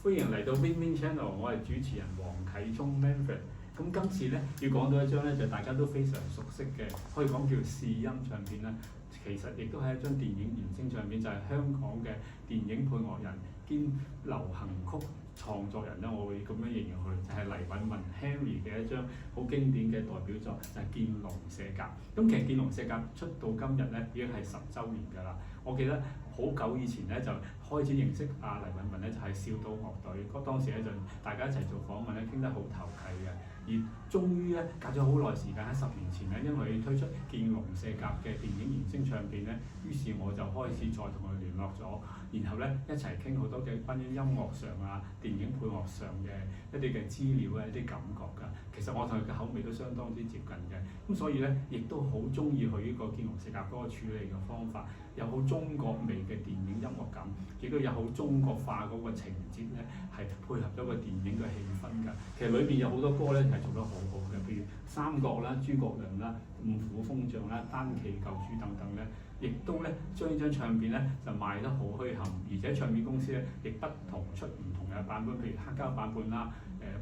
歡迎嚟到 Win Win Channel，我係主持人黃啟聰 Manfred。咁今次咧要講到一張咧就大家都非常熟悉嘅，可以講叫試音唱片啦。其實亦都係一張電影原聲唱片，就係、是、香港嘅電影配樂人兼流行曲創作人咧，我會咁樣形容佢，就係、是、黎敏文 Henry 嘅一張好經典嘅代表作，就係、是《見龍射甲》。咁其實《見龍射甲》出到今日咧已經係10週年㗎啦。我記得好久以前咧就開始認識阿黎敏文咧，就係、是、笑島樂隊。當時咧就大家一齊做訪問咧，傾得好投契嘅。而終於咧隔咗好耐時間，喺10年前咧，因為推出《見龍射甲》嘅電影原聲唱片咧，於是我就開始再同佢聯絡咗，然後咧一齊傾好多嘅關於音樂上啊、電影配樂上嘅一啲嘅資料啊、一啲感覺㗎。其實我同佢嘅口味都相當之接近嘅，咁所以咧亦都好中意佢呢個《見龍射甲》嗰個處理嘅方法，有好中國味嘅電影音樂感，亦都有好中國化嗰個情節咧，係配合咗個電影嘅氣氛㗎。其實裏邊有好多歌咧係做得好好嘅，譬如《三國》啦、諸葛亮啦、五虎封將啦、單騎救主等等咧，亦都咧將呢張唱片咧就賣得好墟冚，而且唱片公司咧亦不同出唔同嘅版本，譬如黑膠版本啦、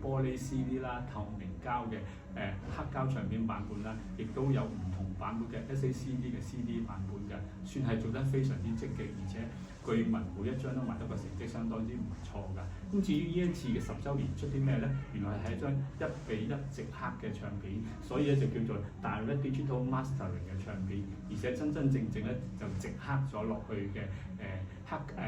玻璃 CD 啦、透明膠嘅黑膠唱片版本啦，亦都有唔同版本嘅 SACD 嘅 CD 版本嘅，算係做得非常之積極，而且據聞每一張都賣得個成績相當之唔錯㗎。咁至於呢一次嘅10週年出啲咩咧？原來係一張1:1直刻嘅唱片，所以咧就叫做 Direct Digital Mastering 嘅唱片，而且真真正正咧就直刻咗落去嘅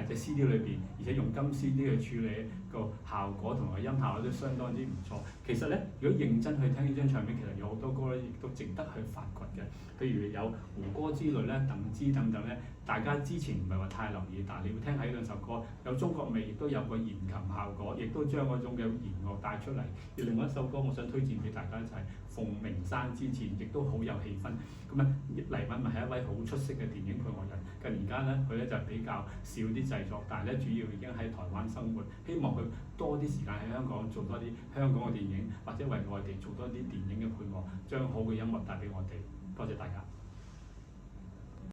隻 CD 裏邊，而且用金 CD 去處理個效果同埋音效都相當之唔錯。其實咧，如果認真去聽呢張唱片，其實有好多歌咧，亦都值得去發掘嘅。譬如有胡歌之類咧、鄧芝等等咧，大家之前唔係話太留意，但係你要聽下呢兩首歌，有中國味，亦都有個弦琴效果，亦都將嗰種嘅弦樂帶出嚟。而另外一首歌，我想推薦俾大家就係《鳳鳴山之戰》，亦都好有氣氛。咁咧，黎敏文係一位好出色嘅電影配樂人。近年間咧，佢咧就比較少啲製作，但係咧主要已經喺台灣生活。希望佢多啲時間喺香港做多啲香港嘅電影，或者為外地做多啲電影嘅配樂，將好嘅音樂帶俾我哋。多謝大家。